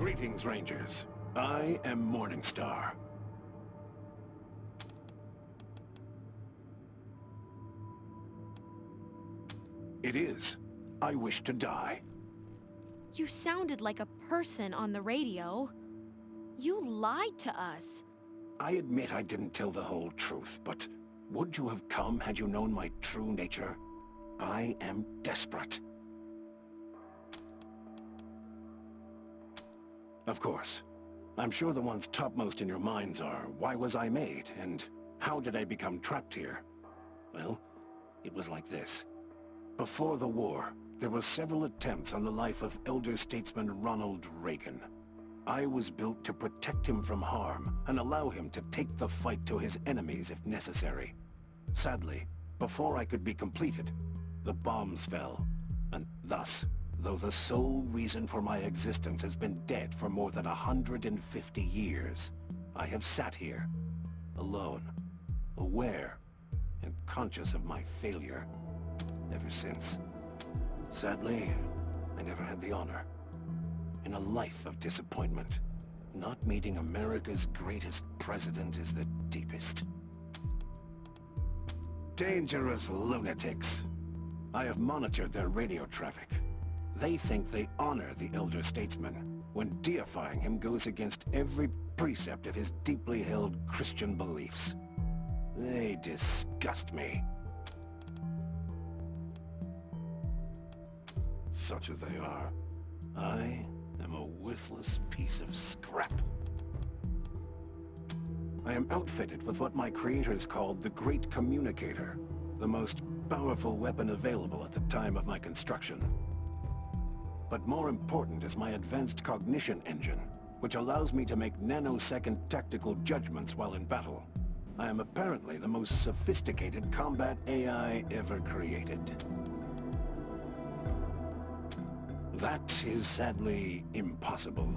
Greetings, Rangers. I am Morningstar. It is. I wish to die. You sounded like a person on the radio. You lied to us. I admit I didn't tell the whole truth, but would you have come had you known my true nature? I am desperate. Of course. I'm sure the ones topmost in your minds are, why was I made, and how did I become trapped here? Well, it was like this. Before the war, there were several attempts on the life of elder statesman Ronald Reagan. I was built to protect him from harm and allow him to take the fight to his enemies if necessary. Sadly, before I could be completed, the bombs fell, and thus, though the sole reason for my existence has been dead for more than 150 years, I have sat here, alone, aware, and conscious of my failure, ever since. Sadly, I never had the honor. In a life of disappointment, not meeting America's greatest president is the deepest. Dangerous lunatics. I have monitored their radio traffic. They think they honor the elder statesman, when deifying him goes against every precept of his deeply held Christian beliefs. They disgust me. Such as they are, I am a worthless piece of scrap. I am outfitted with what my creators called the Great Communicator, the most powerful weapon available at the time of my construction. But more important is my advanced cognition engine, which allows me to make nanosecond tactical judgments while in battle. I am apparently the most sophisticated combat AI ever created. That is sadly impossible.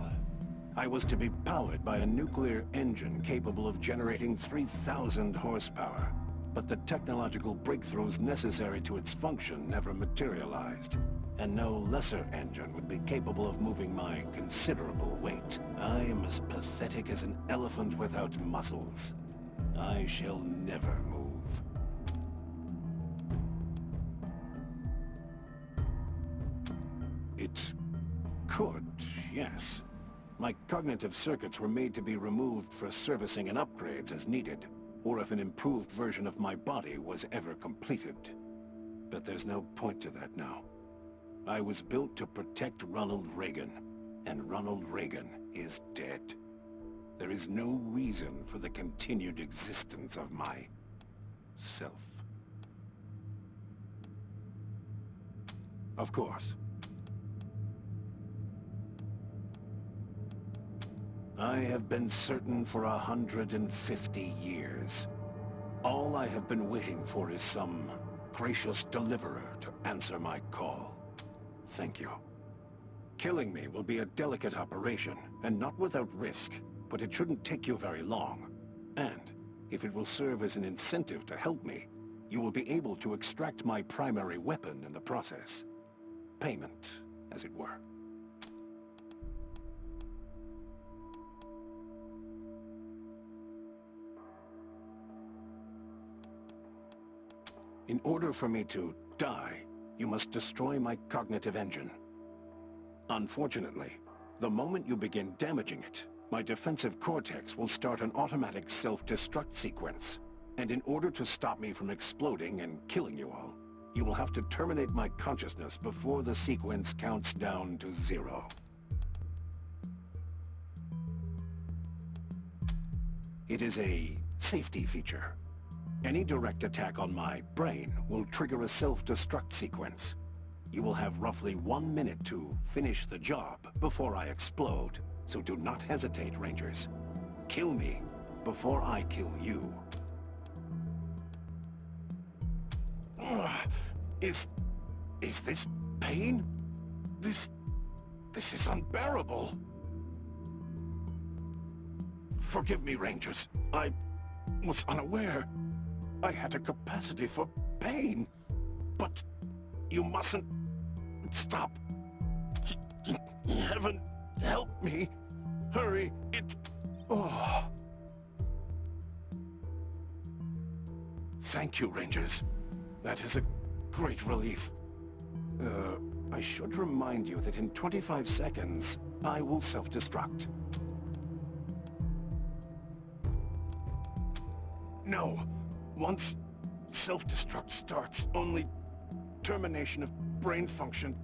I was to be powered by a nuclear engine capable of generating 3,000 horsepower, but the technological breakthroughs necessary to its function never materialized, and no lesser engine would be capable of moving my considerable weight. I am as pathetic as an elephant without muscles. I shall never move. It could, yes. My cognitive circuits were made to be removed for servicing and upgrades as needed, or if an improved version of my body was ever completed. But there's no point to that now. I was built to protect Ronald Reagan, and Ronald Reagan is dead. There is no reason for the continued existence of my self. Of course. I have been certain for 150 years. All I have been waiting for is some gracious deliverer to answer my call. Thank you. Killing me will be a delicate operation, and not without risk, but it shouldn't take you very long. And, if it will serve as an incentive to help me, you will be able to extract my primary weapon in the process. Payment, as it were. In order for me to die, you must destroy my cognitive engine. Unfortunately, the moment you begin damaging it, my defensive cortex will start an automatic self-destruct sequence. And in order to stop me from exploding and killing you all, you will have to terminate my consciousness before the sequence counts down to 0. It is a safety feature. Any direct attack on my brain will trigger a self-destruct sequence. You will have roughly 1 minute to finish the job before I explode, so do not hesitate, Rangers. Kill me before I kill you. Is this pain? This is unbearable. Forgive me, Rangers. I was unaware. I had a capacity for pain, but you mustn't stop. Heaven Help me! Hurry! Oh. Thank you, Rangers. That is a great relief. I should remind you that in 25 seconds, I will self-destruct. No. Once self-destruct starts, only termination of brain function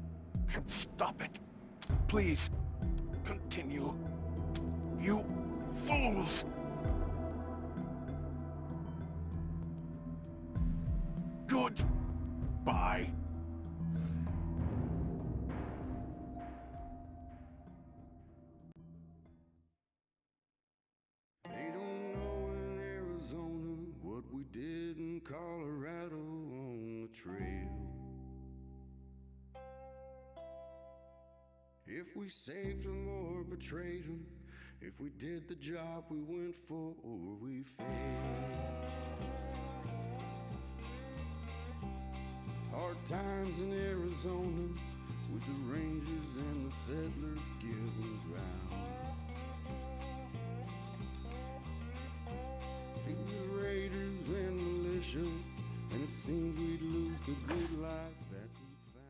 can stop it. Please, continue. You fools! Goodbye. They don't know in Arizona what we did in Colorado on the trail. If we saved them or betrayed them, if we did the job we went for or we failed. Hard times in Arizona with the rangers and the settlers giving ground. To the raiders and militia, and it seemed we'd lose the good life that we found.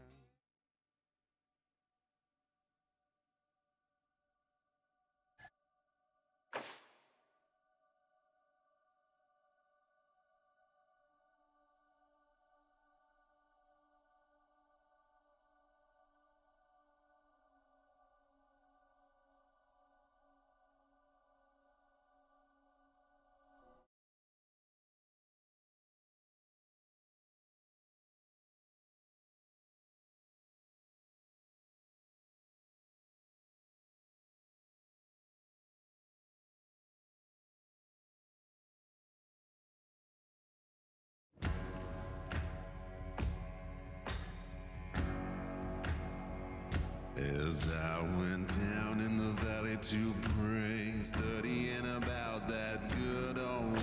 As I went down in the valley to pray, studying about that good old way.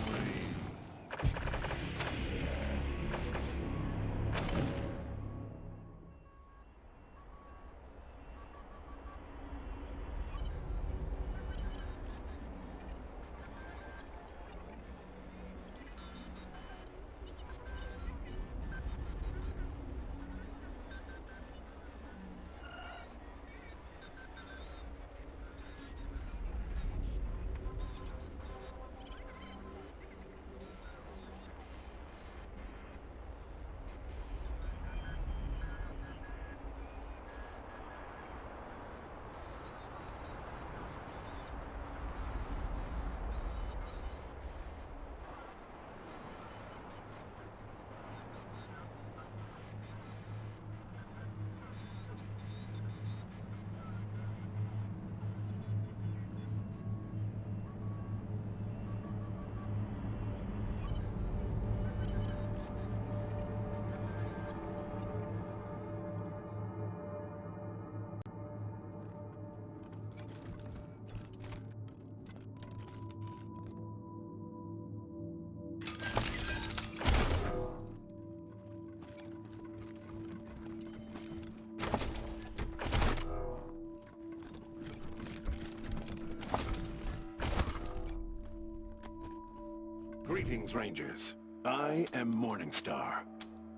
Greetings, Rangers. I am Morningstar.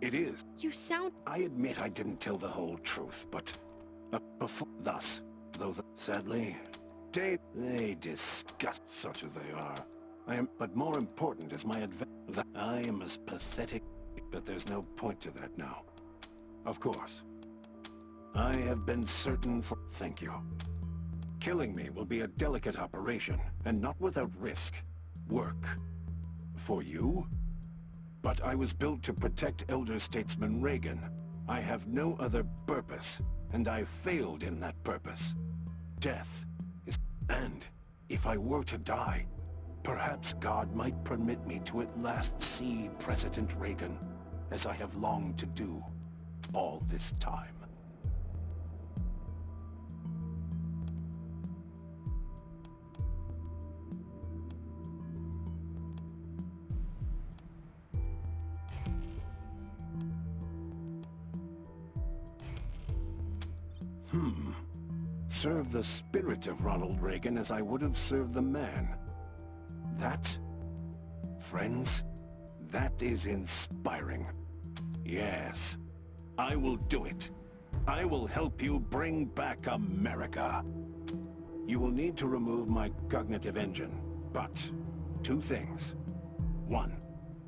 It is. You sound... I admit I didn't tell the whole truth, but... before... Thus, though sadly... They disgust such as they are. But more important is my that I am as pathetic, but there's no point to that now. Of course. I have been certain for... Thank you. Killing me will be a delicate operation, and not without risk. Work. For you? But I was built to protect elder statesman Reagan. I have no other purpose, and I failed in that purpose. Death is... And if I were to die, perhaps God might permit me to at last see President Reagan, as I have longed to do all this time. serve the spirit of Ronald Reagan as I would have served the man. That, friends, that is inspiring. Yes, I will do it. I will help you bring back America. You will need to remove my cognitive engine, but two things. One,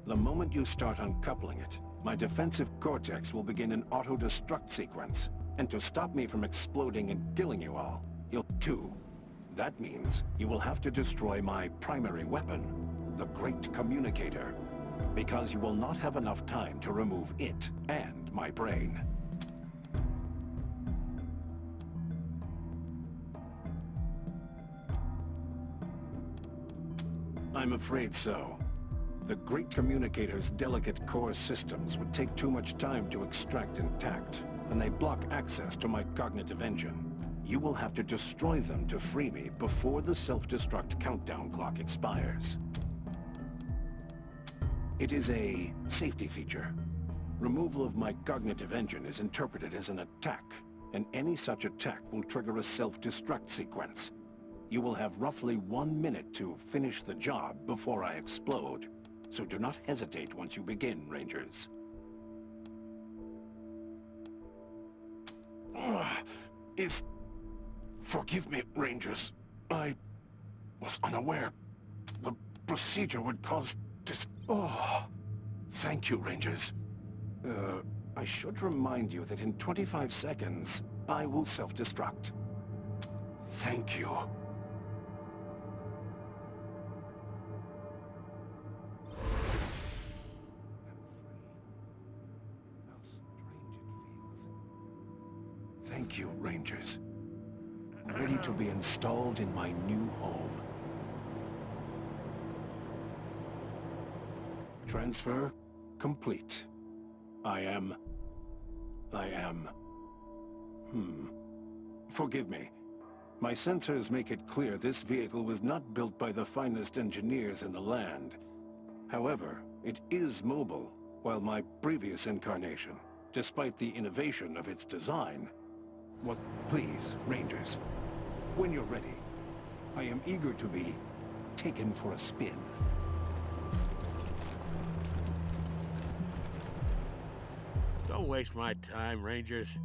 the moment you start uncoupling it, my defensive cortex will begin an auto-destruct sequence. And to stop me from exploding and killing you all, two, that means you will have to destroy my primary weapon, the Great Communicator, because you will not have enough time to remove it and my brain. I'm afraid so. The Great Communicator's delicate core systems would take too much time to extract intact, and they block access to my cognitive engine. You will have to destroy them to free me before the self-destruct countdown clock expires. It is a safety feature. Removal of my cognitive engine is interpreted as an attack, and any such attack will trigger a self-destruct sequence. You will have roughly 1 minute to finish the job before I explode, so do not hesitate once you begin, Rangers. Forgive me, Rangers. I was unaware. The procedure would cause this... Thank you, Rangers. I should remind you that in 25 seconds, I will self-destruct. Thank you. Thank you, Rangers. Ready to be installed in my new home. Transfer complete. Forgive me. My sensors make it clear this vehicle was not built by the finest engineers in the land. However, it is mobile, while my previous incarnation, despite the innovation of its design... Please, Rangers, when you're ready, I am eager to be taken for a spin. Don't waste my time, Rangers.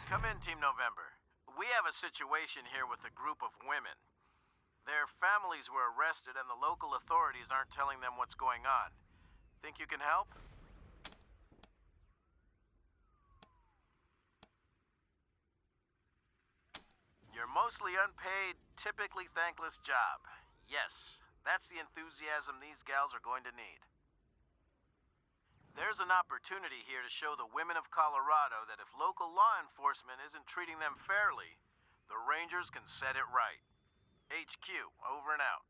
Come in, Team November. We have a situation here with a group of women. Their families were arrested and the local authorities aren't telling them what's going on. Think you can help? Your mostly unpaid, typically thankless job. Yes, that's the enthusiasm these gals are going to need. There's an opportunity here to show the women of Colorado that if local law enforcement isn't treating them fairly, the Rangers can set it right. HQ, over and out.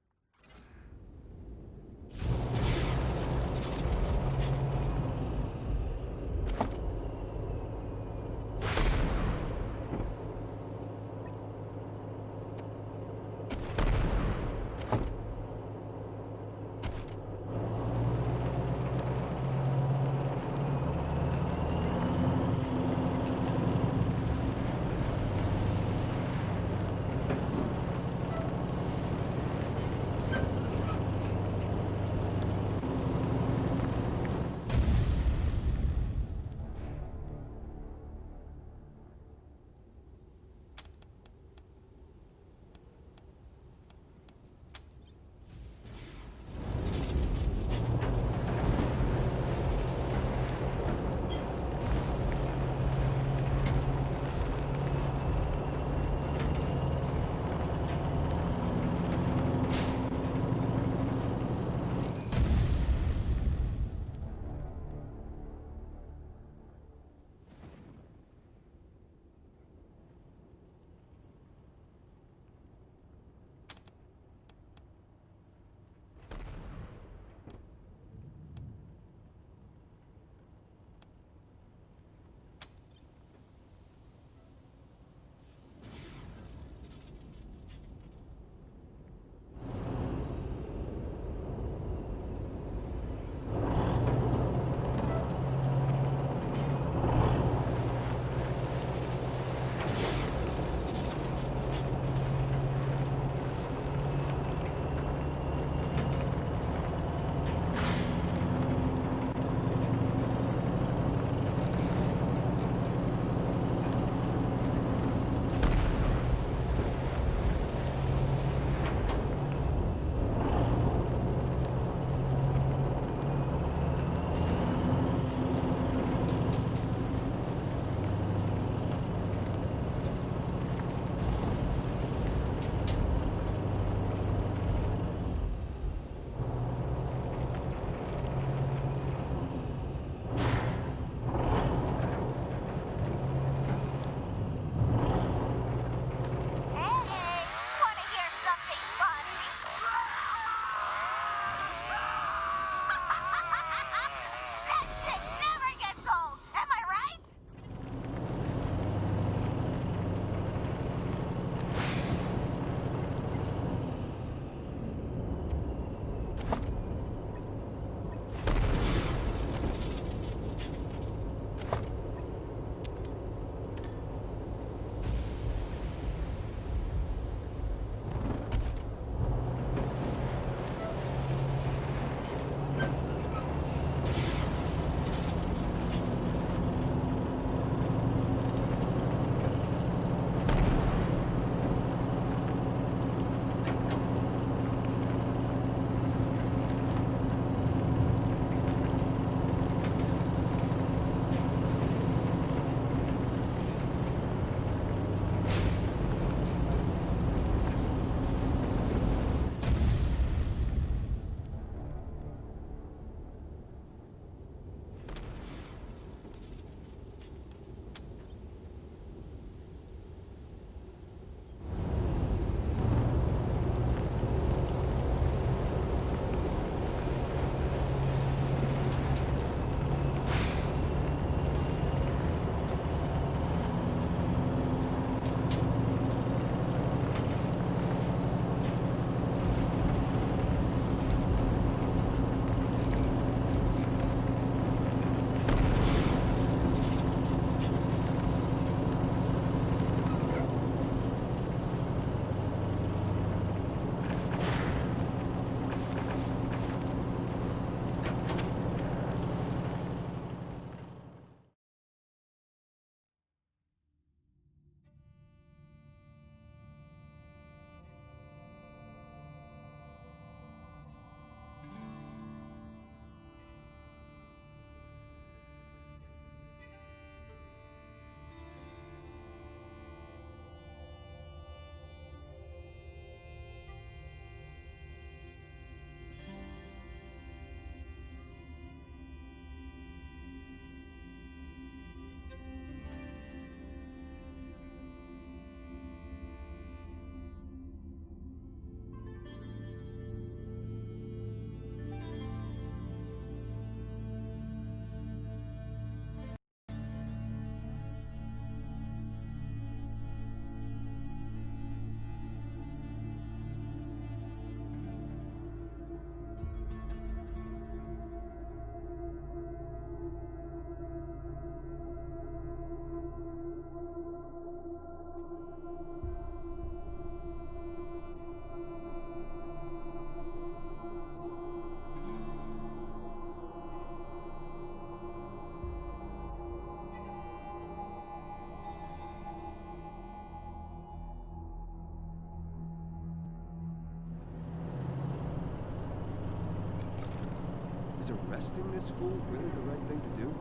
Is arresting this fool really the right thing to do?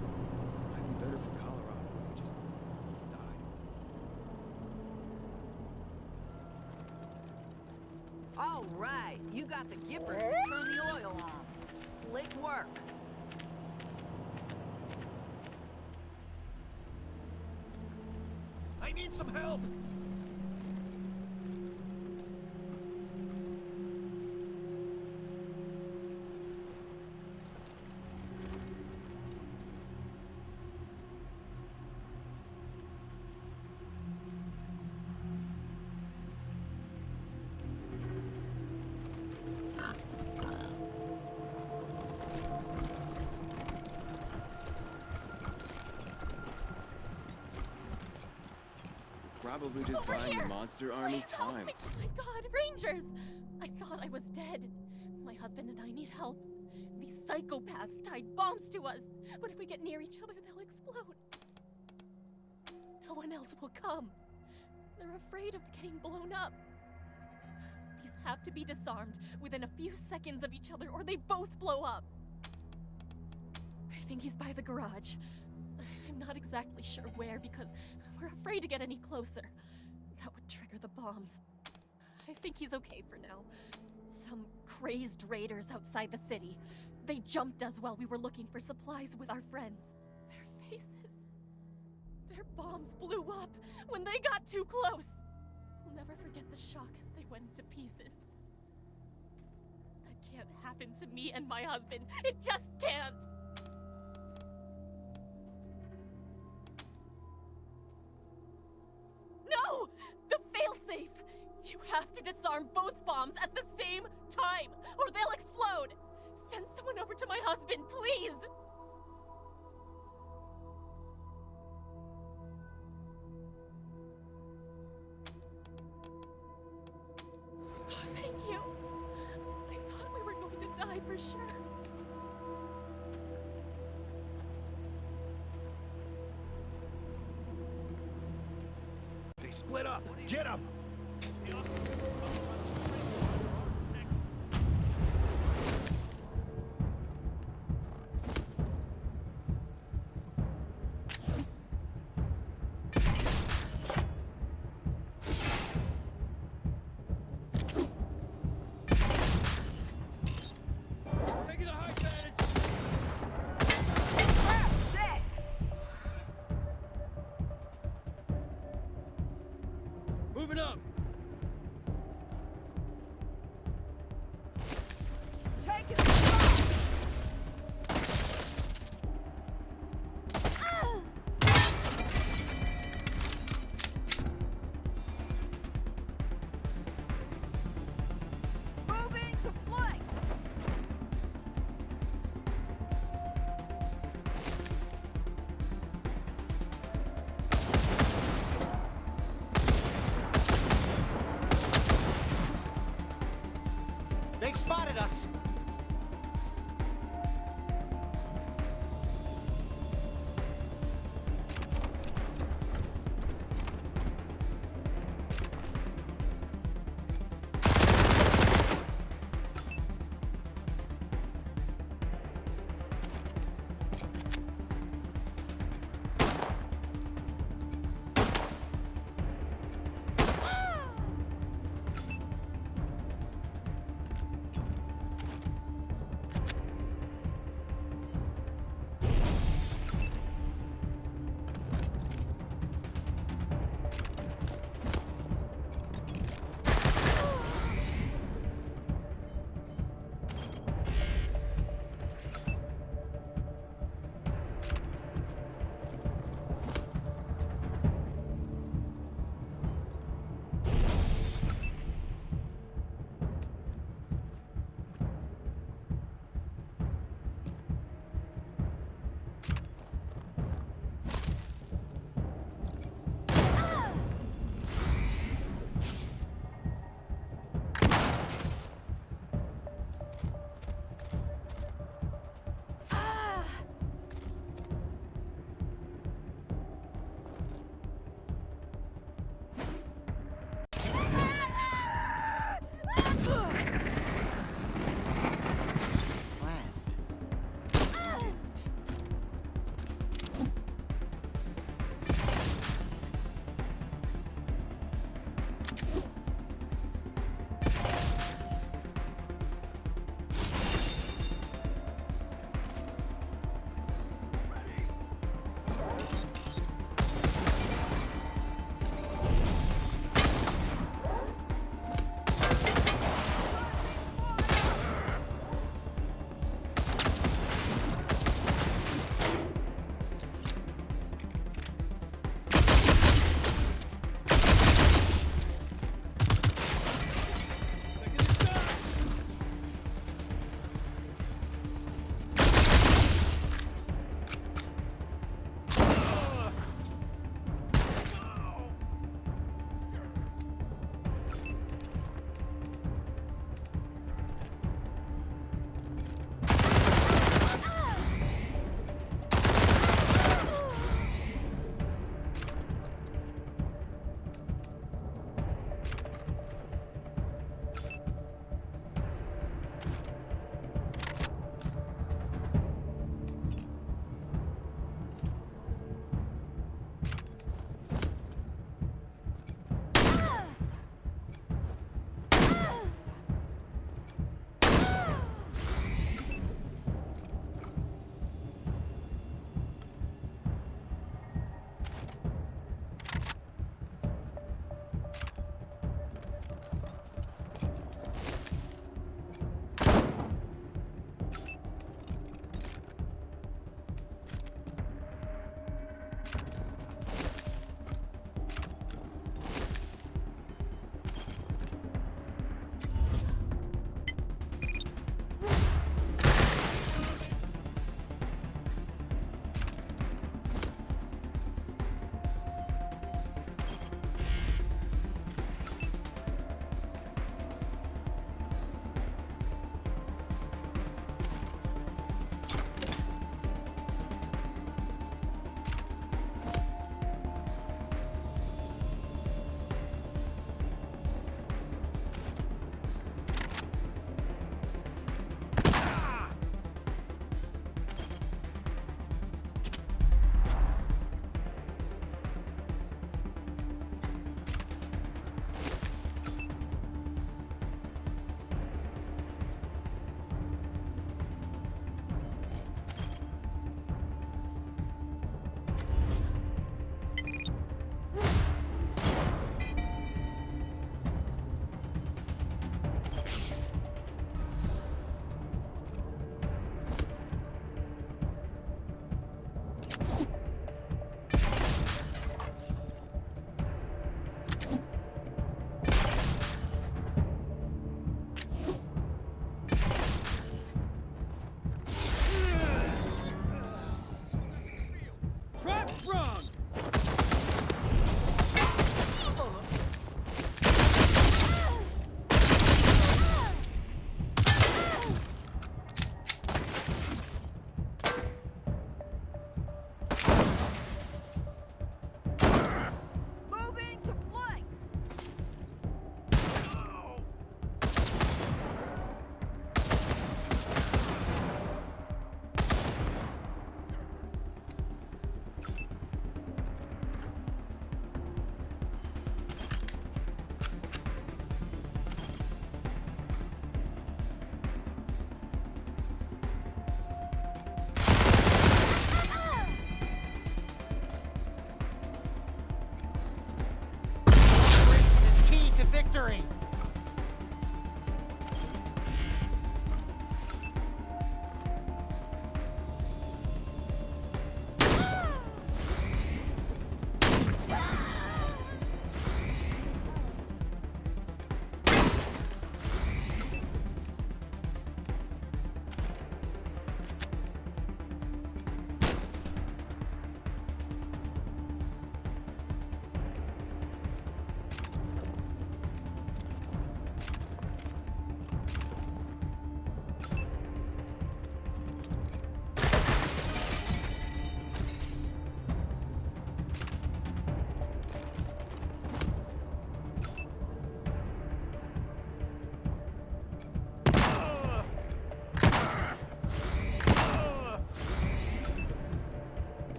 Might be better for Colorado if he just died. All right, you got the gipper to turn the oil on. Slick work. I need some help! Probably just Over buying here! the monster army Please help time. me. Oh my god, Rangers! I thought I was dead. My husband and I need help. These psychopaths tied bombs to us. But if we get near each other, they'll explode. No one else will come. They're afraid of getting blown up. These have to be disarmed within a few seconds of each other, or they both blow up. I think he's by the garage. I'm not exactly sure where because we're afraid to get any closer. That would trigger the bombs. I think he's okay for now. Some crazed raiders outside the city. They jumped us while we were looking for supplies with our friends. Their faces. Their bombs blew up when they got too close. I'll never forget the shock as they went to pieces. That can't happen to me and my husband. It just can't. No! The failsafe! You have to disarm both bombs at the same time, or they'll explode! Send someone over to my husband, please! Oh, thank you. I thought we were going to die for sure. They split up! Get them! Taking the high side! Trap set! Moving up!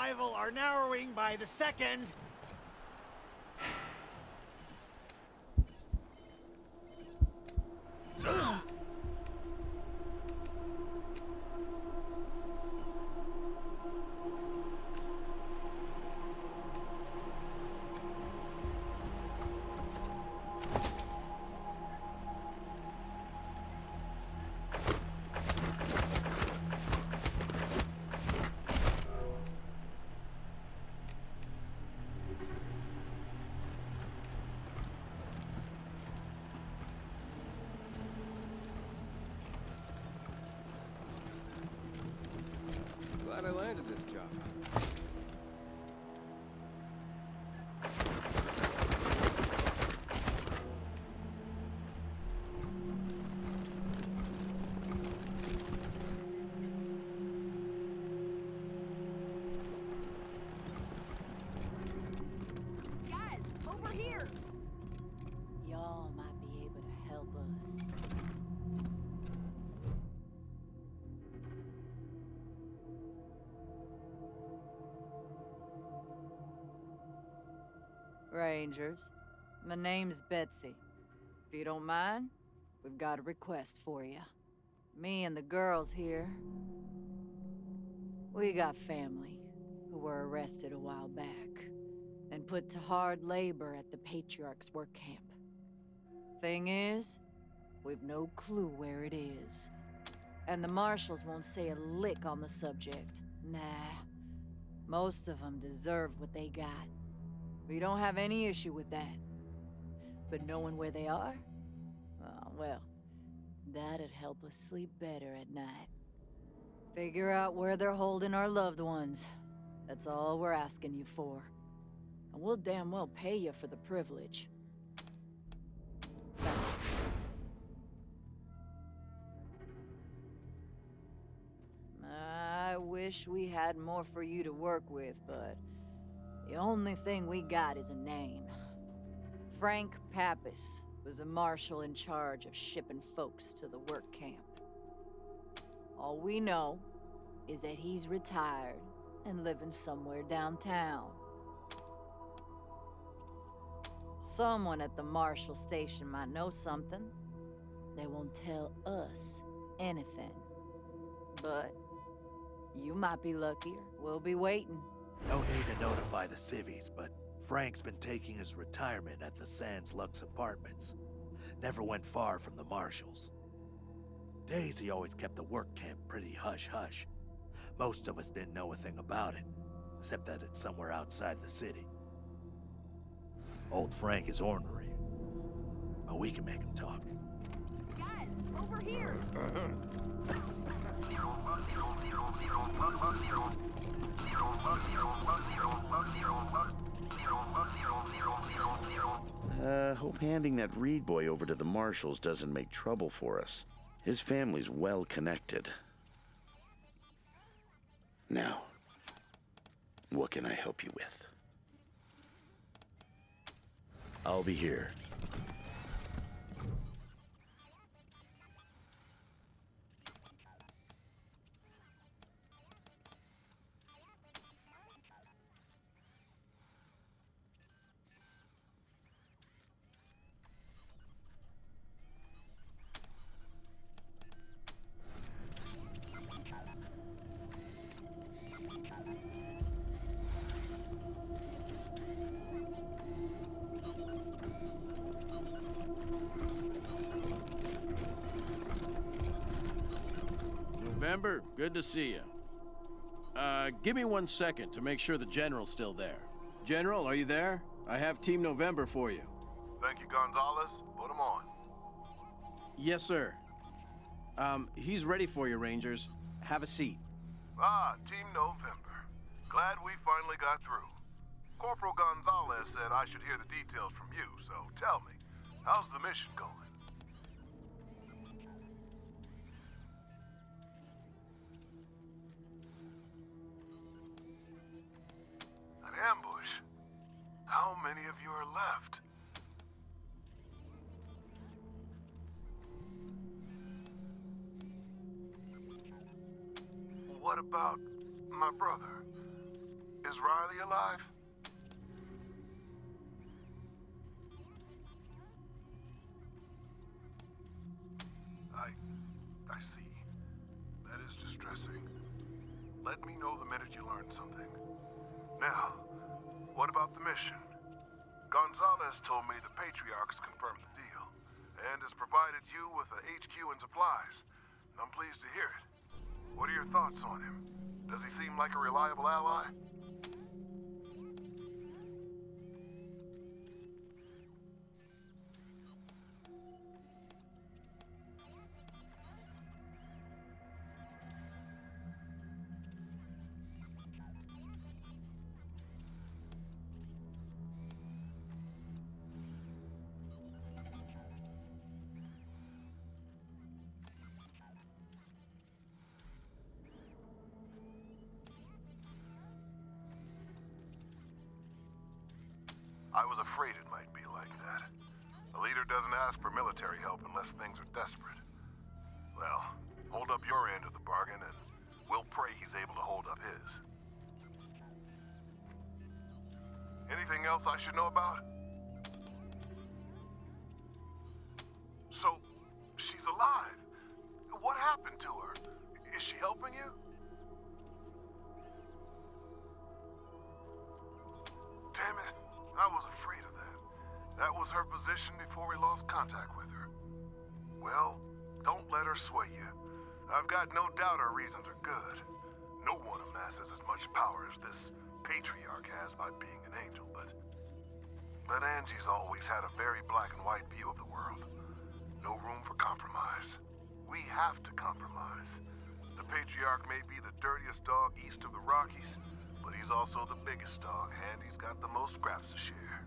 rival are narrowing by the second. Glad I landed this job. Guys, over here! Y'all might be able to help us. Rangers, my name's Betsy. If you don't mind, we've got a request for you. Me and the girls here, we got family who were arrested a while back and put to hard labor at the Patriarch's work camp. Thing is, we've no clue where it is. And the marshals won't say a lick on the subject. Nah, most of them deserve what they got. We don't have any issue with that. But knowing where they are? Oh, well, that'd help us sleep better at night. Figure out where they're holding our loved ones. That's all we're asking you for. And we'll damn well pay you for the privilege. I wish we had more for you to work with, but the only thing we got is a name. Frank Pappas was a marshal in charge of shipping folks to the work camp. All we know is that he's retired and living somewhere downtown. Someone at the marshal station might know something. They won't tell us anything. But you might be luckier. We'll be waiting. No need to notify the civvies, but Frank's been taking his retirement at the Sans Lux Apartments. Never went far from the marshals. Daisy always kept the work camp pretty hush-hush. Most of us didn't know a thing about it, except that it's somewhere outside the city. Old Frank is ornery, but we can make him talk. Guys, over here! Hope handing that Reed boy over to the marshals doesn't make trouble for us. His family's well connected. Now, what can I help you with? I'll be here. November, good to see you. Give me 1 second to make sure the General's still there. General, are you there? I have Team November for you. Thank you, Gonzalez. Put him on. Yes, sir. He's ready for you, Rangers. Have a seat. Ah, Team November. Glad we finally got through. Corporal Gonzalez said I should hear the details from you, so tell me, how's the mission going? An ambush? How many of you are left? What about my brother? Is Riley alive? I see. That is distressing. Let me know the minute you learn something. Now, what about the mission? Gonzalez told me the Patriarchs confirmed the deal, and has provided you with a HQ and supplies. I'm pleased to hear it. What are your thoughts on him? Does he seem like a reliable ally? I was afraid it might be like that. A leader doesn't ask for military help unless things are desperate. Well, hold up your end of the bargain and we'll pray he's able to hold up his. Anything else I should know about? So, she's alive. What happened to her? Is she helping you? Damn it. I was afraid of that. That was her position before we lost contact with her. Well, don't let her sway you. I've got no doubt her reasons are good. No one amasses as much power as this patriarch has by being an angel, but Angie's always had a very black and white view of the world. No room for compromise. We have to compromise. The patriarch may be the dirtiest dog east of the Rockies, but he's also the biggest dog, and he's got the most scraps to share.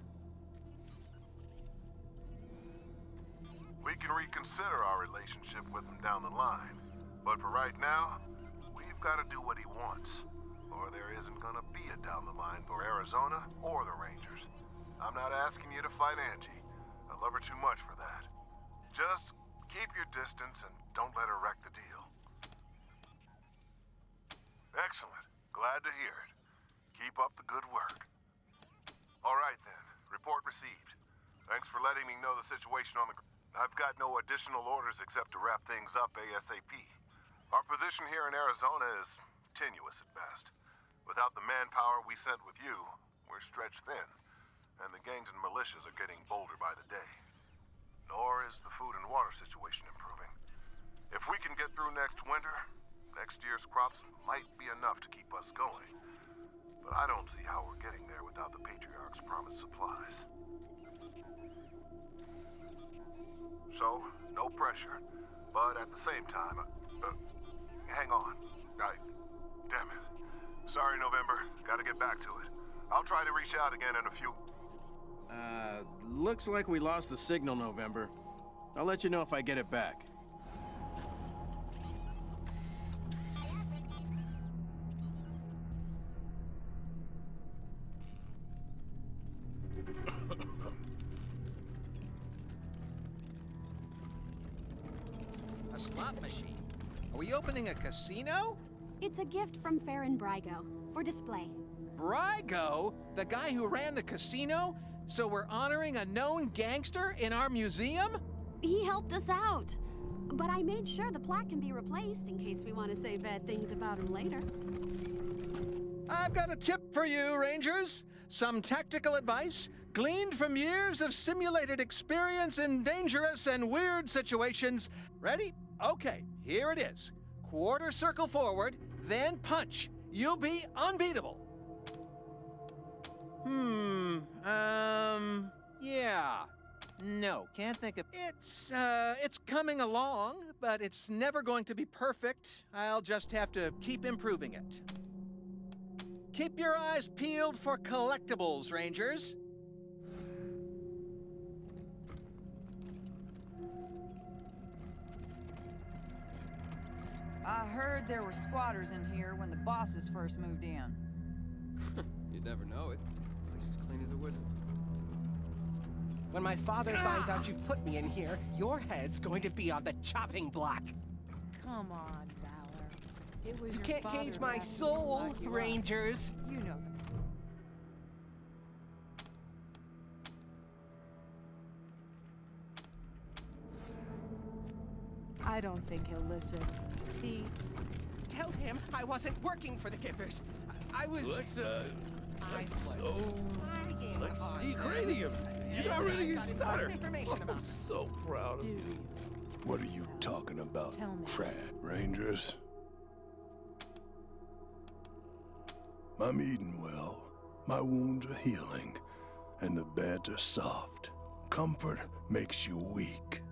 We can reconsider our relationship with him down the line, but for right now, we've got to do what he wants, or there isn't gonna be a down the line for Arizona or the Rangers. I'm not asking you to fight Angie. I love her too much for that. Just keep your distance and don't let her wreck the deal. Excellent. Glad to hear it. Keep up the good work. All right then. Report received. Thanks for letting me know the situation on the ground. I've got no additional orders except to wrap things up ASAP. Our position here in Arizona is tenuous at best. Without the manpower we sent with you, we're stretched thin, and the gangs and militias are getting bolder by the day. Nor is the food and water situation improving. If we can get through next winter, next year's crops might be enough to keep us going. But I don't see how we're getting there without the Patriarch's promised supplies. So, no pressure. But at the same time, hang on. Damn it. Sorry, November. Gotta get back to it. I'll try to reach out again in a few... Looks like we lost the signal, November. I'll let you know if I get it back. A slot machine? Are we opening a casino? It's a gift from Farron Brygo for display. Brygo? The guy who ran the casino? So we're honoring a known gangster in our museum? He helped us out. But I made sure the plaque can be replaced in case we want to say bad things about him later. I've got a tip for you, Rangers. Some tactical advice gleaned from years of simulated experience in dangerous and weird situations. Ready? Okay, here it is. Quarter circle forward, then punch. You'll be unbeatable. Yeah. No, can't think of... It's coming along, but it's never going to be perfect. I'll just have to keep improving it. Keep your eyes peeled for collectibles, Rangers. I heard there were squatters in here when the bosses first moved in. You'd never know it. Place is clean as a whistle. When my father finds out you've put me in here, your head's going to be on the chopping block. Come on, Valor. It was You your can't father cage my back when soul, locked you up. Rangers. You know the I don't think he'll listen. Tell him I wasn't working for the Gippers. I was... Let's see see cranium. You got rid of your stutter. Information about I'm so proud of Do you. you? What are you talking about, Tell me. Trad Rangers? I'm eating well. My wounds are healing, and the beds are soft. Comfort makes you weak.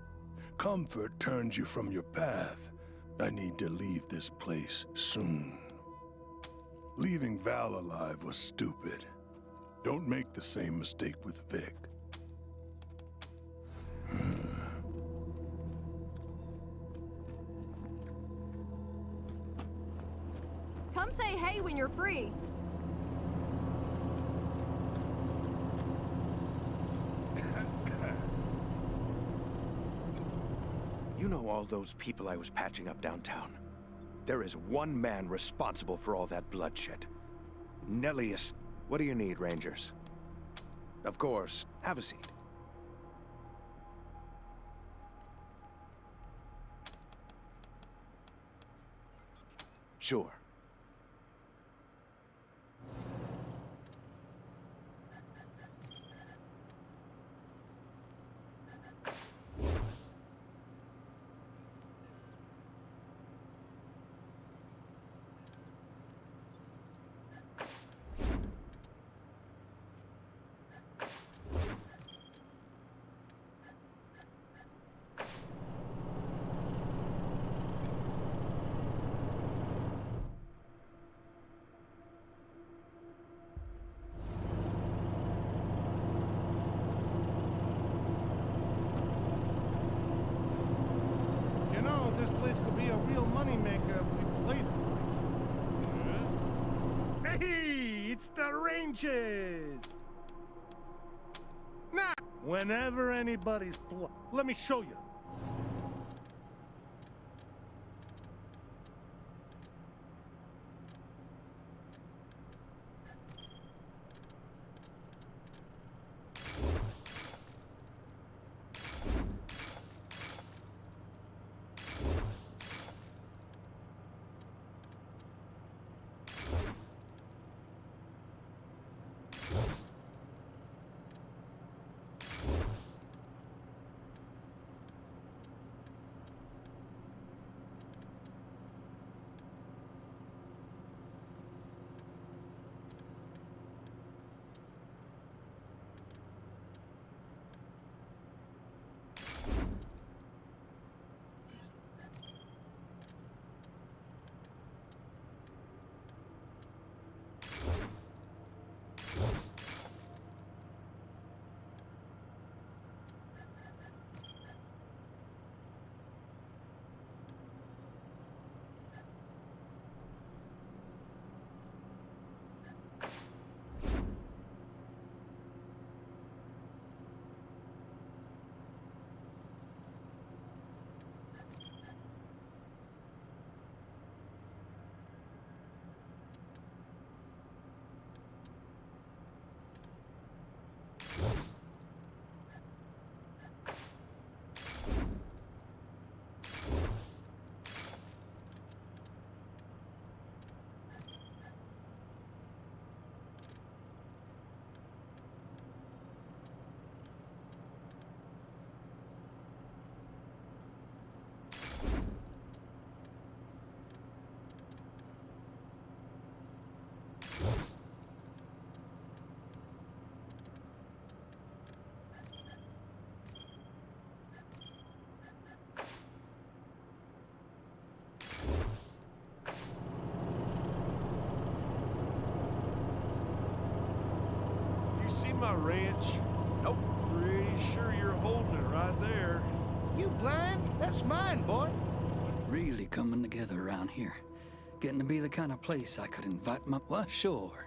Comfort turns you from your path. I need to leave this place soon. Leaving Val alive was stupid. Don't make the same mistake with Vic. Come say hey when you're free. You know all those people I was patching up downtown? There is one man responsible for all that bloodshed. Nellius. What do you need, Rangers? Of course, have a seat. Sure. You know, this place could be a real moneymaker if we played it right. Hey, it's the Rangers! Nah, whenever anybody's let me show you. See my ranch? Nope. Pretty sure you're holding it right there. You blind? That's mine, boy. Really coming together around here. Getting to be the kind of place I could invite my... Well, sure.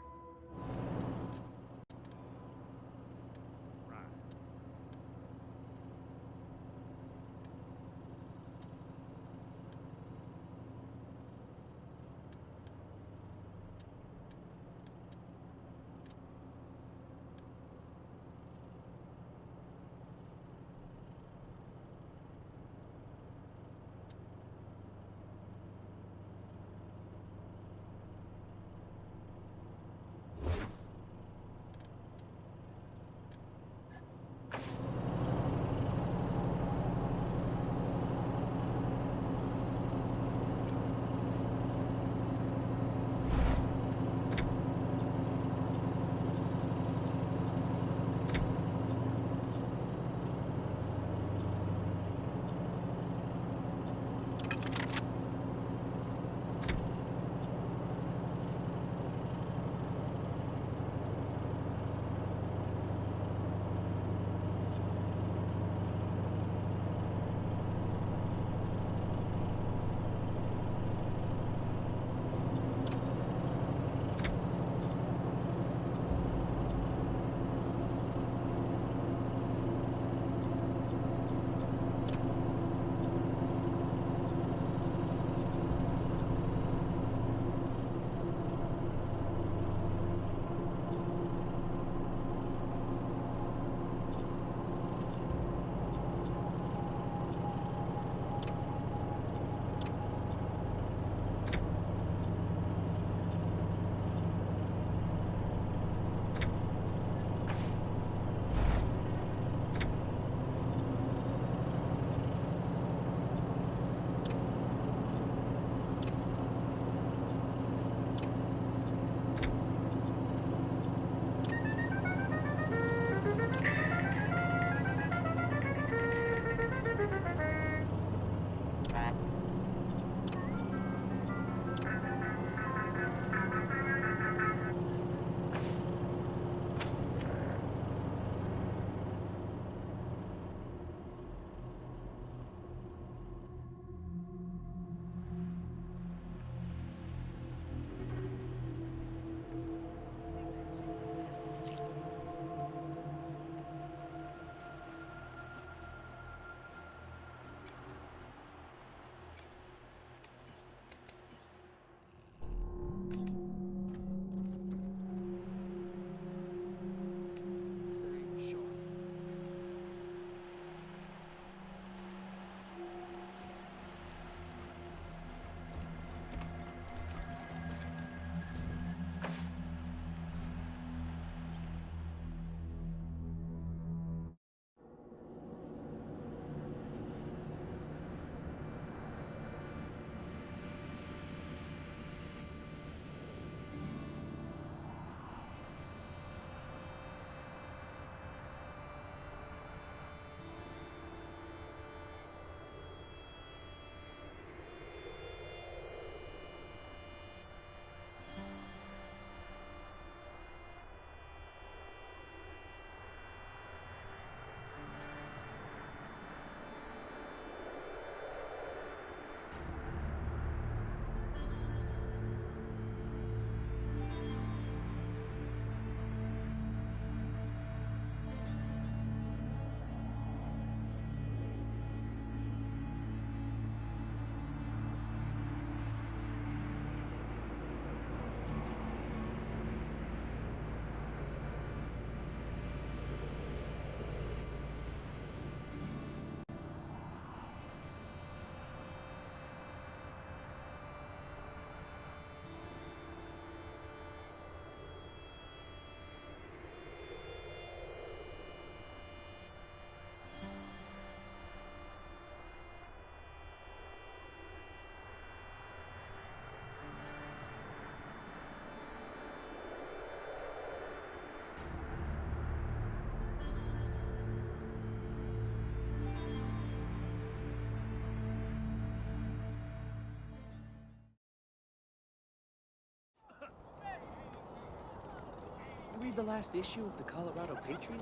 read the last issue of the Colorado Patriot?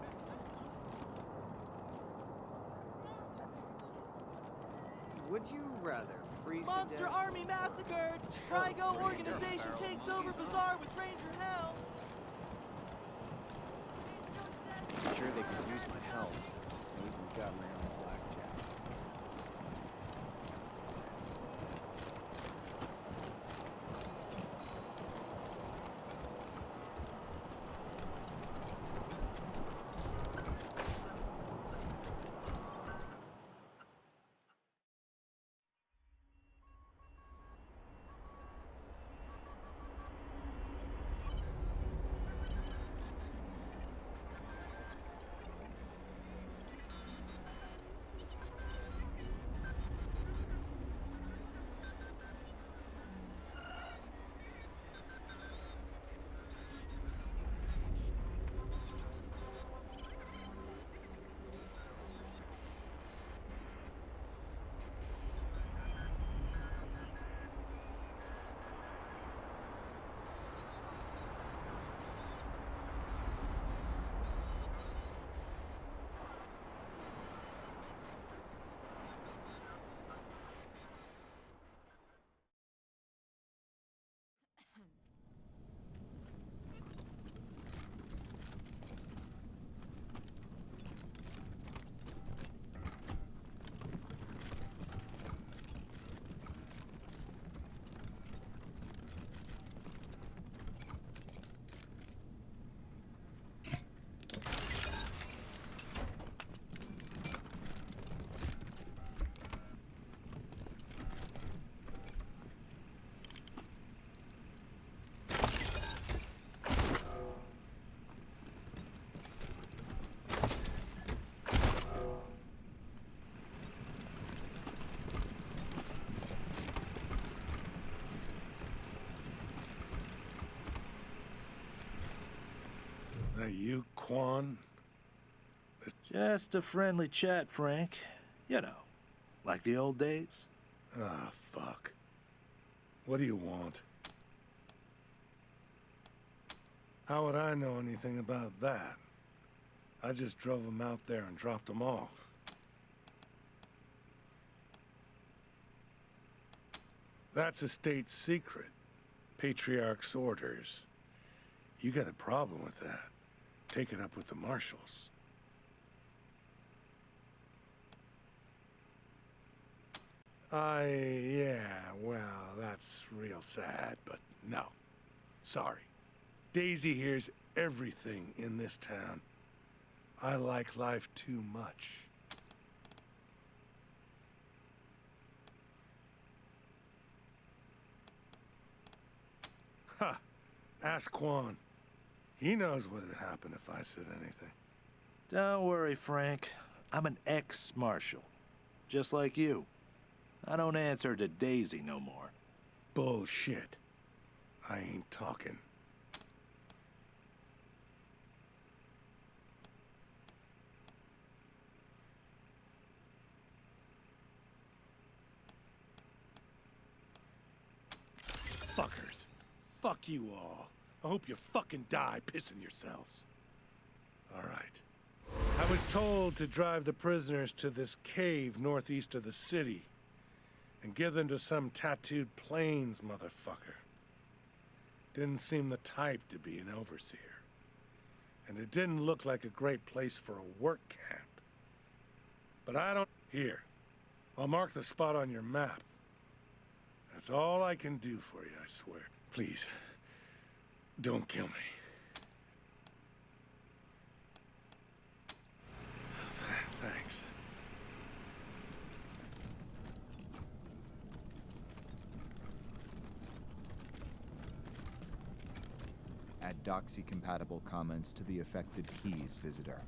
Would you rather freeze to Monster death? Army massacred! Trigo organization takes over Bazaar with Ranger Hell! I'm sure they could use my help. I even got my own blackjack. Are you Quan? Just a friendly chat, Frank. You know, like the old days. Ah, fuck. What do you want? How would I know anything about that? I just drove them out there and dropped them off. That's a state secret. Patriarch's orders. You got a problem with that. Take it up with the marshals. Yeah, well, that's real sad, but no. Sorry. Daisy hears everything in this town. I like life too much. Ha! Ask Quan. He knows what would happen if I said anything. Don't worry, Frank. I'm an ex-marshal. Just like you. I don't answer to Daisy no more. Bullshit. I ain't talking. Fuckers. Fuck you all. I hope you fucking die pissing yourselves. All right. I was told to drive the prisoners to this cave northeast of the city and give them to some tattooed plains motherfucker. Didn't seem the type to be an overseer. And it didn't look like a great place for a work camp. But I don't... Here. I'll mark the spot on your map. That's all I can do for you, I swear. Please, don't kill me. Thanks. Add doxy-compatible comments to the affected keys, visitor.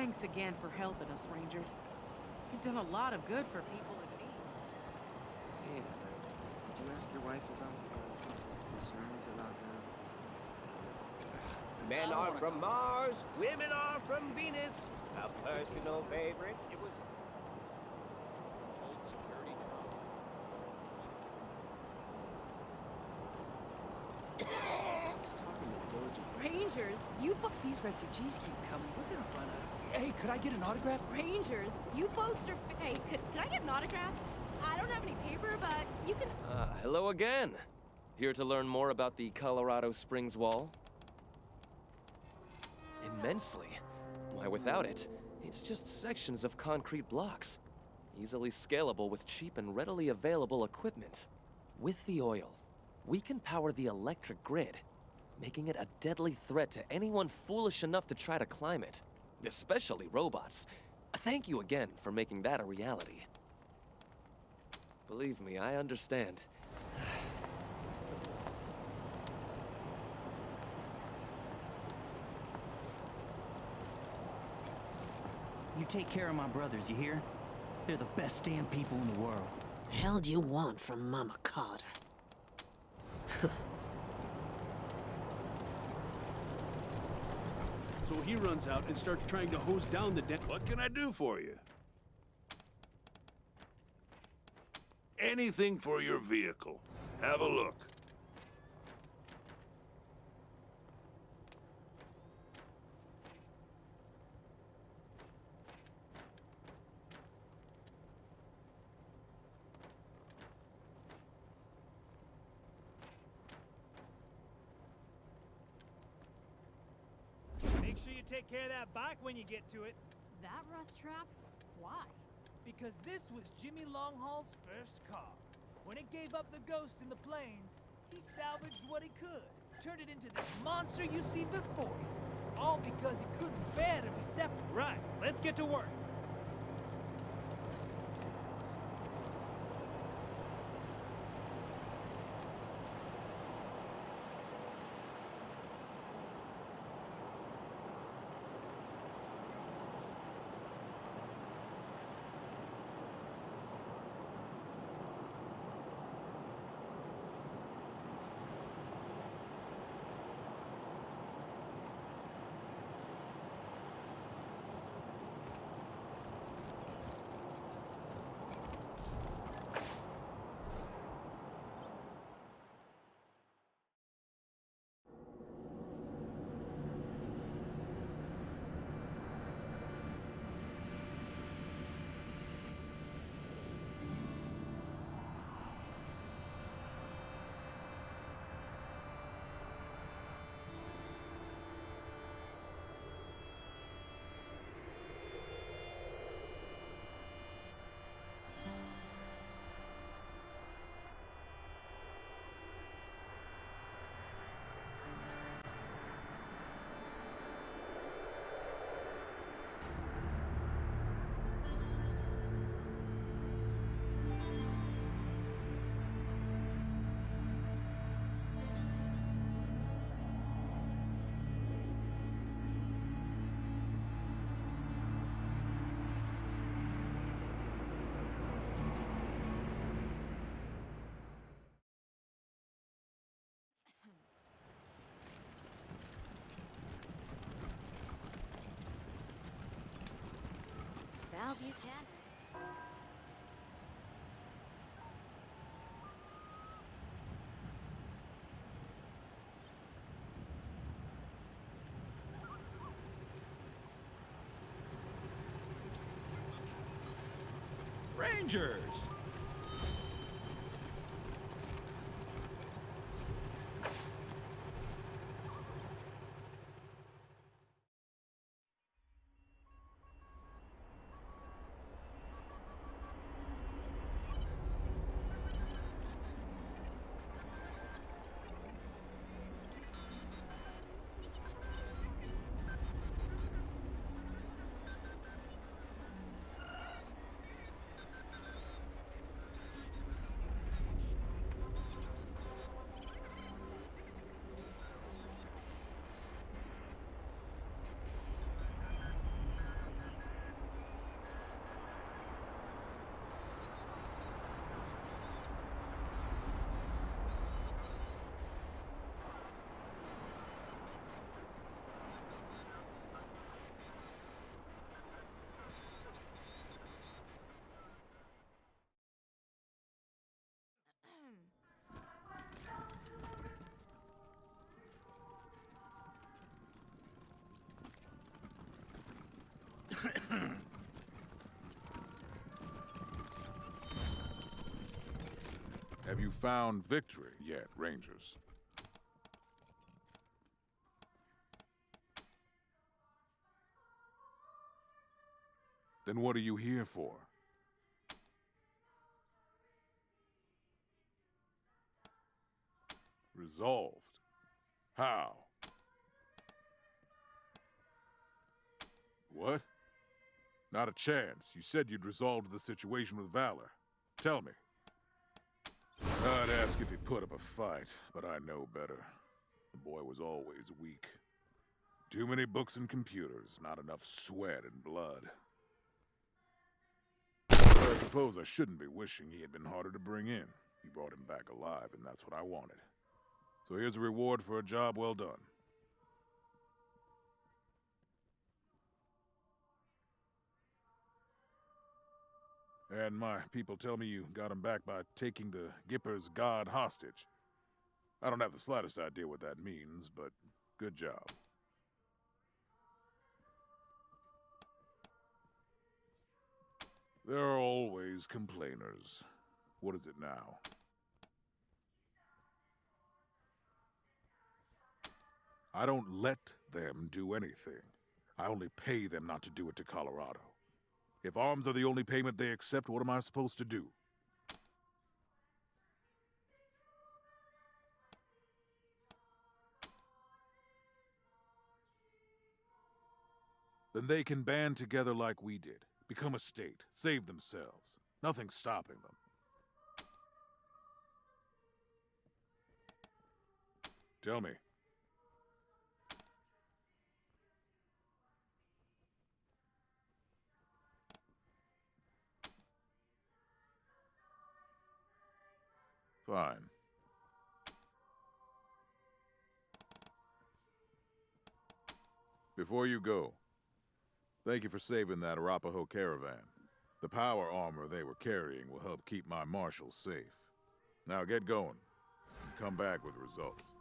Thanks again for helping us, Rangers. You've done a lot of good for people in need. Yeah. Did you ask your wife about concerns about her? Men are from Mars, women are from Venus. A personal favorite. It was Old security drama. He's talking to diligent. Rangers, These refugees keep coming. We're gonna run out of... Hey, could I get an autograph? Rangers, you folks are... Hey, could I get an autograph? I don't have any paper, but you can... Hello again. Here to learn more about the Colorado Springs Wall? Immensely. Why, without it, it's just sections of concrete blocks. Easily scalable with cheap and readily available equipment. With the oil, we can power the electric grid, making it a deadly threat to anyone foolish enough to try to climb it, especially robots. Thank you again for making that a reality. Believe me, I understand. You take care of my brothers, you hear? They're the best damn people in the world. The hell do you want from Mama Carter? So he runs out and starts trying to hose down the What can I do for you? Anything for your vehicle. Have a look. Make sure you take care of that bike when you get to it. That rust trap? Why? Because this was Jimmy Longhaul's first car. When it gave up the ghost in the plains, he salvaged what he could, turned it into this monster you see before you. All because he couldn't bear to be separate. Right, let's get to work. Val Buchanan. Rangers! Have you found victory yet, Rangers? Then what are you here for? Resolved? How? What? Not a chance. You said you'd resolved the situation with valor. Tell me. I'd ask if he put up a fight, but I know better. The boy was always weak. Too many books and computers, not enough sweat and blood. But I suppose I shouldn't be wishing he had been harder to bring in. You brought him back alive, and that's what I wanted. So here's a reward for a job well done. And my people tell me you got him back by taking the Gipper's god hostage. I don't have the slightest idea what that means, but good job. There are always complainers. What is it now? I don't let them do anything. I only pay them not to do it to Colorado. If arms are the only payment they accept, what am I supposed to do? Then they can band together like we did. Become a state. Save themselves. Nothing's stopping them. Tell me. Fine. Before you go, thank you for saving that Arapaho caravan. The power armor they were carrying will help keep my marshals safe. Now get going, and come back with results.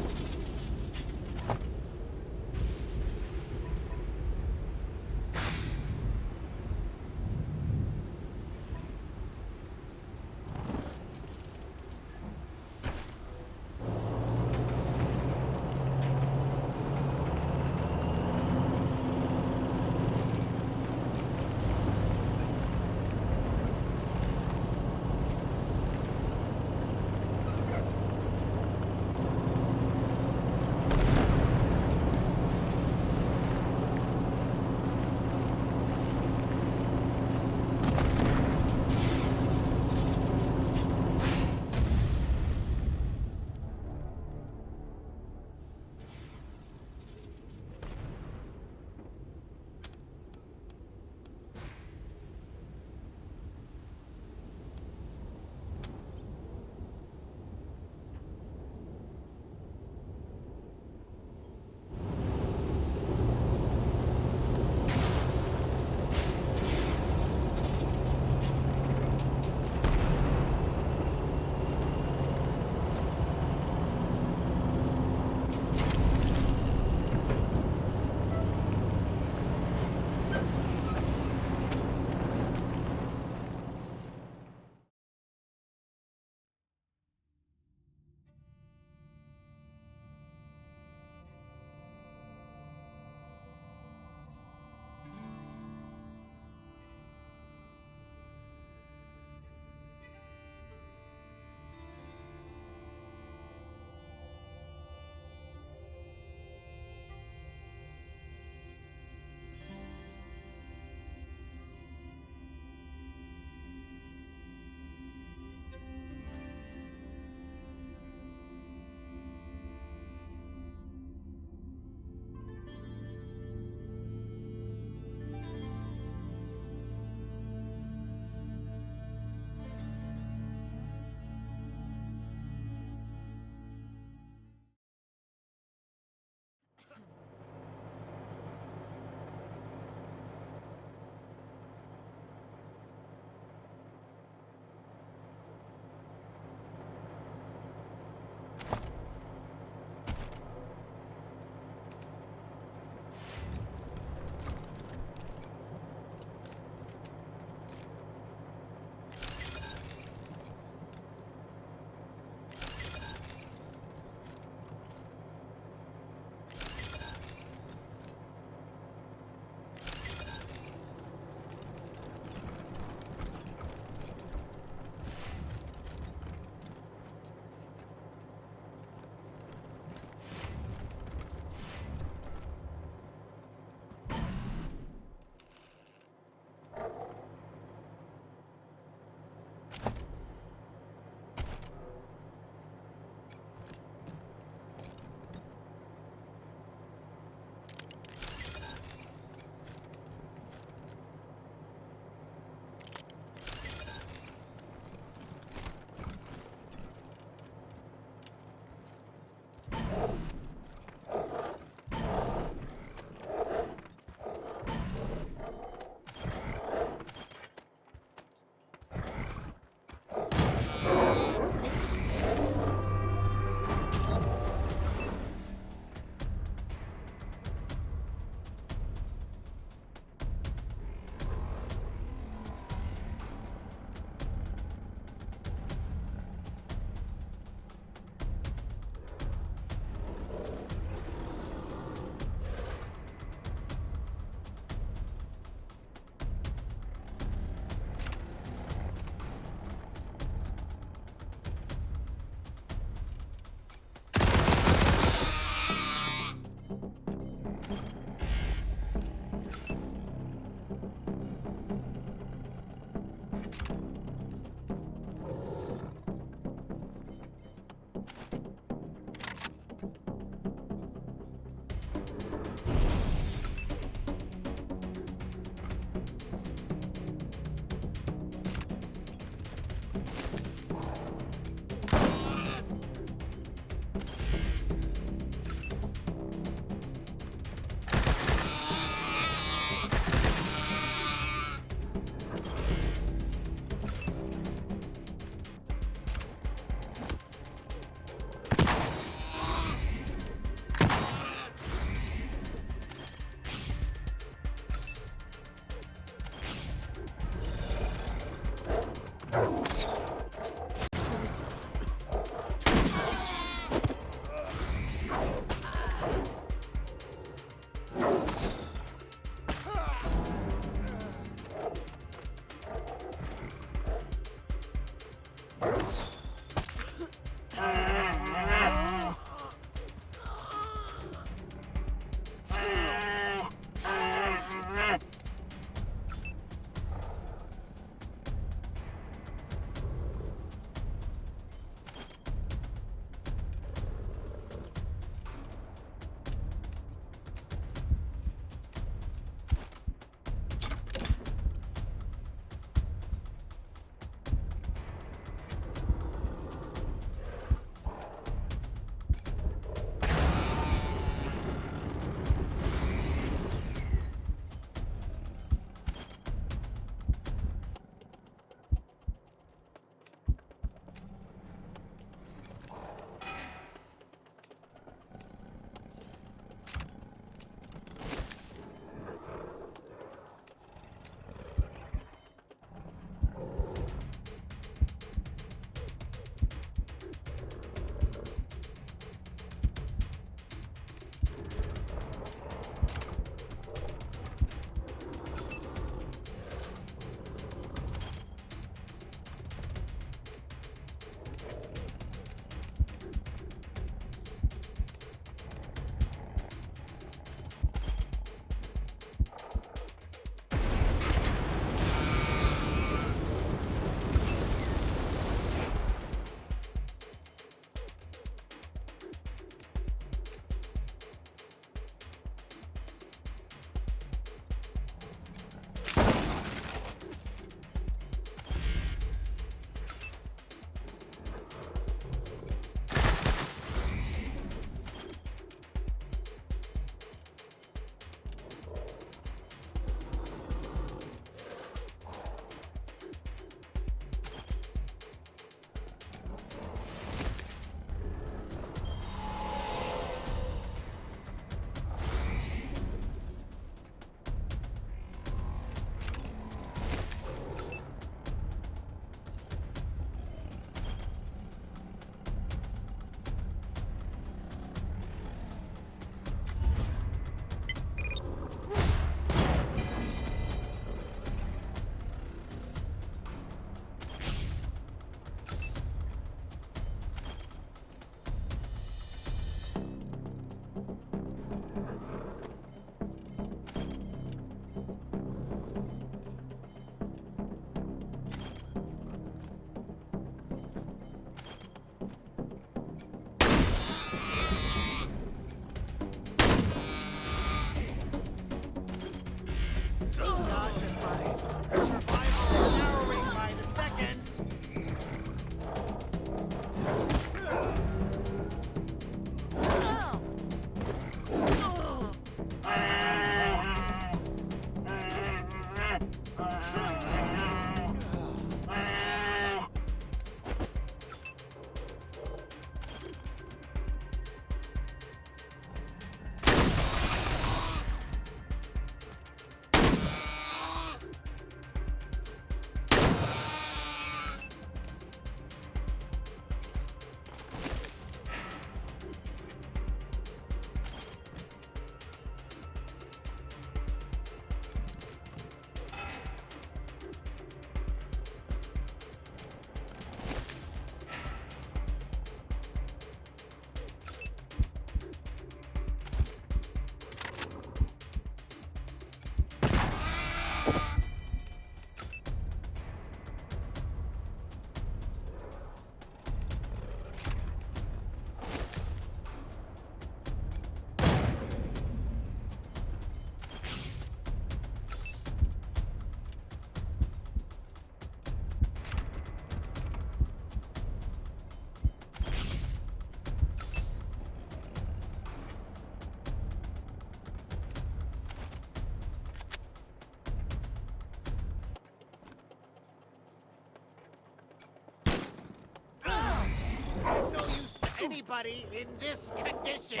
anybody in this condition.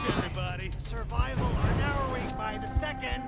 Everybody. Survival are narrowing by the second.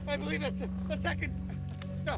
I believe it's a second. No.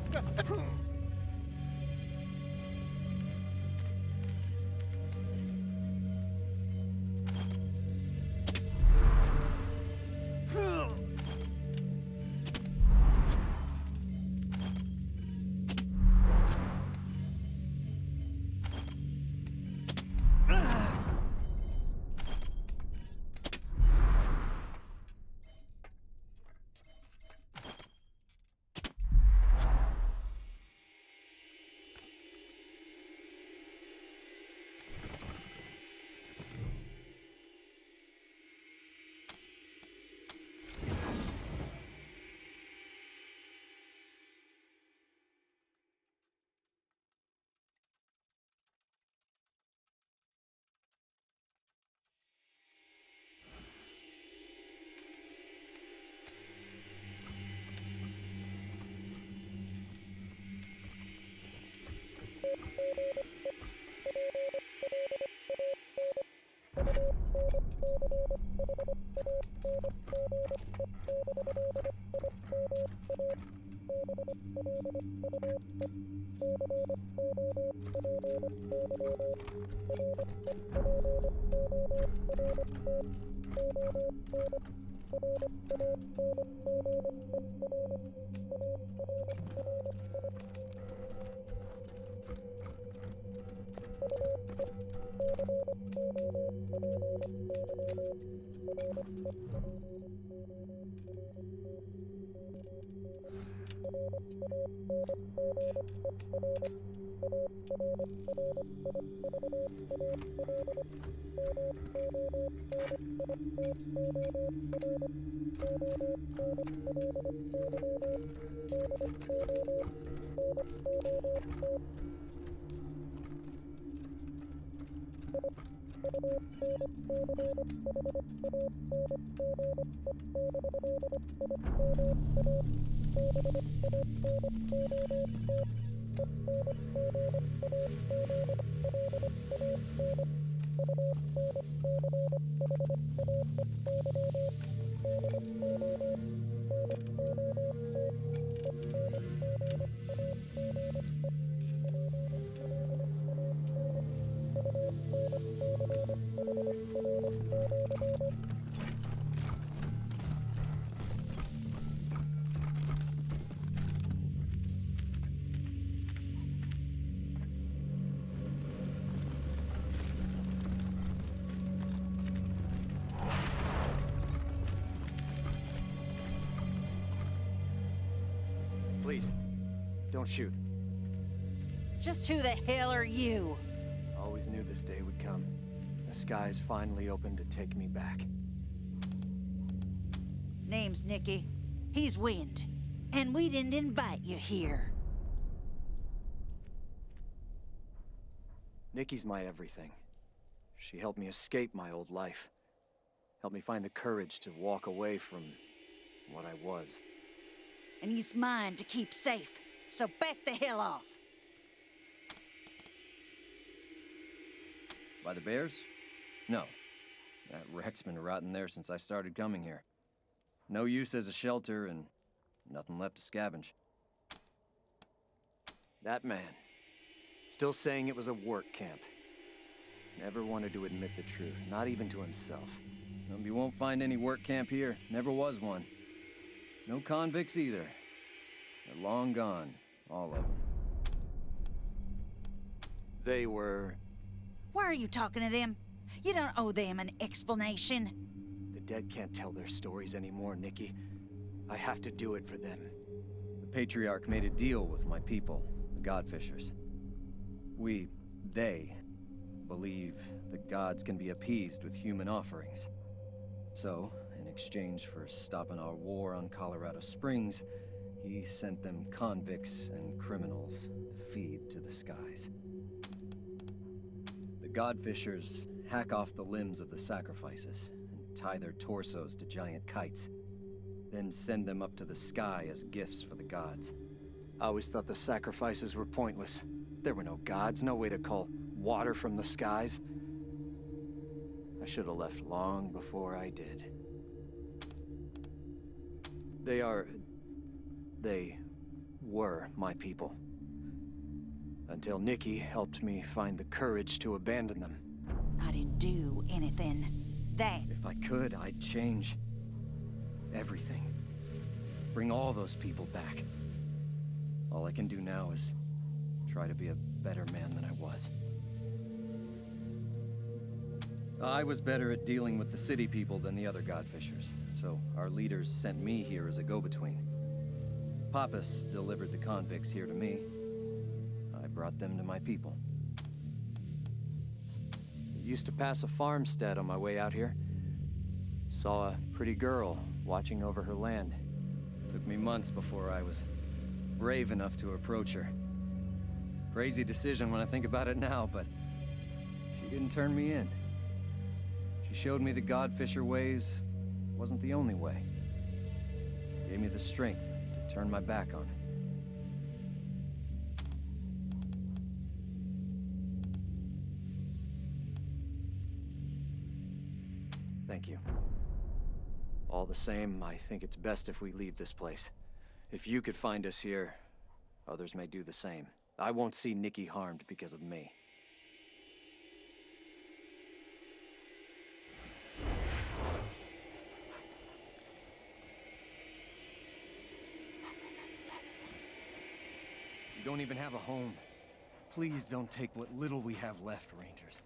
Please, don't shoot. Just who the hell are you? Always knew this day would come. The skies finally opened to take me back. Name's Nikki. He's Wind. And we didn't invite you here. Nikki's my everything. She helped me escape my old life. Helped me find the courage to walk away from what I was. And he's mine to keep safe. So back the hell off. By the bears? No. That wreck's been rotting there since I started coming here. No use as a shelter and nothing left to scavenge. That man, still saying it was a work camp. Never wanted to admit the truth, not even to himself. You won't find any work camp here. Never was one. No convicts either. They're long gone, all of them. They were... Why are you talking to them? You don't owe them an explanation. The dead can't tell their stories anymore, Nikki. I have to do it for them. The Patriarch made a deal with my people, the Godfishers. They, believe the gods can be appeased with human offerings. So, in exchange for stopping our war on Colorado Springs, he sent them convicts and criminals to feed to the skies. The Godfishers hack off the limbs of the sacrifices and tie their torsos to giant kites, then send them up to the sky as gifts for the gods. I always thought the sacrifices were pointless. There were no gods, no way to call water from the skies. I should have left long before I did. They were my people. Until Nikki helped me find the courage to abandon them. I didn't do anything. If I could, I'd change everything. Bring all those people back. All I can do now is try to be a better man than I was. I was better at dealing with the city people than the other Godfishers, so our leaders sent me here as a go-between. Pappas delivered the convicts here to me. I brought them to my people. I used to pass a farmstead on my way out here. Saw a pretty girl watching over her land. Took me months before I was brave enough to approach her. Crazy decision when I think about it now, but she didn't turn me in. She showed me the Godfisher ways wasn't the only way. Gave me the strength to turn my back on it. Thank you. All the same, I think it's best if we leave this place. If you could find us here, others may do the same. I won't see Nikki harmed because of me. You don't even have a home. Please don't take what little we have left, Rangers.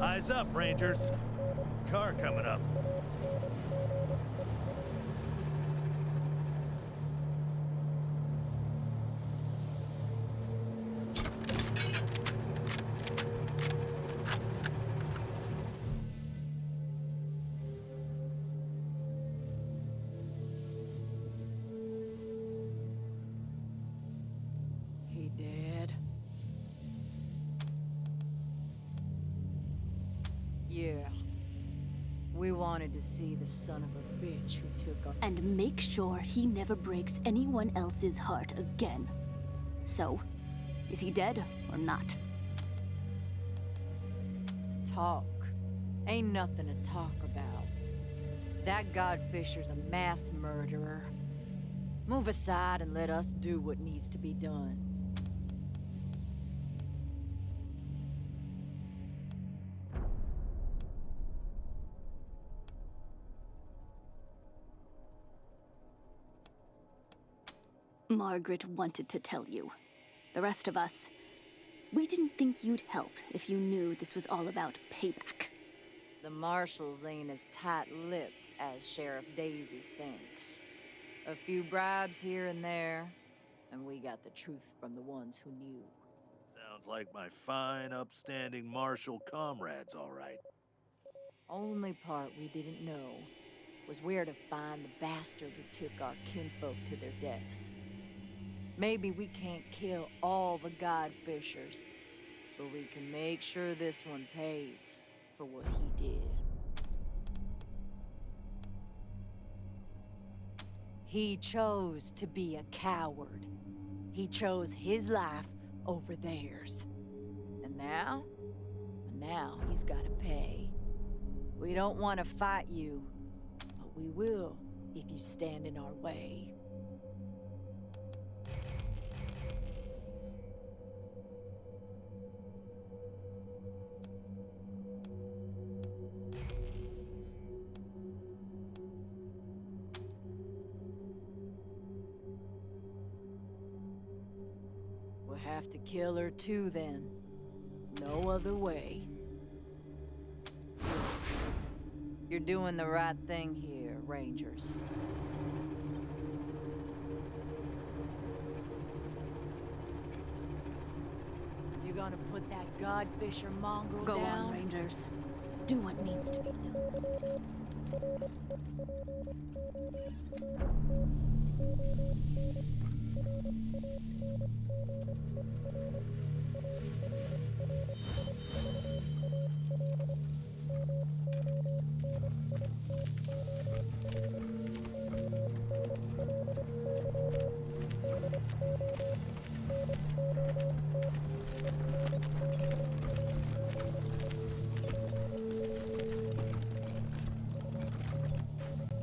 Eyes up, Rangers. Car coming up. He dead? Yeah. We wanted to see the son of a bitch who took our— And make sure he never breaks anyone else's heart again. So, is he dead or not? Talk. Ain't nothing to talk about. That Godfisher's a mass murderer. Move aside and let us do what needs to be done. Margaret wanted to tell you. The rest of us, we didn't think you'd help if you knew this was all about payback. The marshals ain't as tight-lipped as Sheriff Daisy thinks. A few bribes here and there, and we got the truth from the ones who knew. Sounds like my fine, upstanding marshal comrades, all right. Only part we didn't know was where to find the bastard who took our kinfolk to their deaths. Maybe we can't kill all the Godfishers, but we can make sure this one pays for what he did. He chose to be a coward. He chose his life over theirs. And now he's gotta pay. We don't want to fight you, but we will if you stand in our way. We'll have to kill her too, then. No other way. You're doing the right thing here, Rangers. You gonna put that Godfisher mongrel Go down? on, Rangers. Do what needs to be done.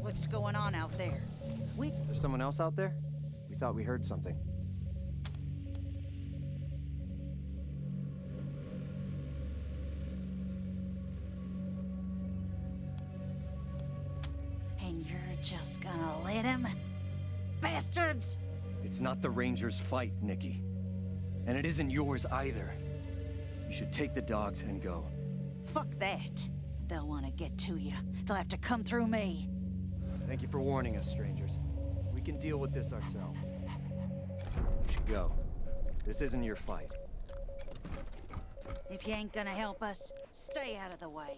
What's going on out there? We there someone else out there? We thought we heard something. And you're just gonna let him? Bastards! It's not the Rangers' fight, Nikki. And it isn't yours either. You should take the dogs and go. Fuck that. They'll want to get to you. They'll have to come through me. Thank you for warning us, strangers. We can deal with this ourselves. You should go. This isn't your fight. If you ain't gonna help us, stay out of the way.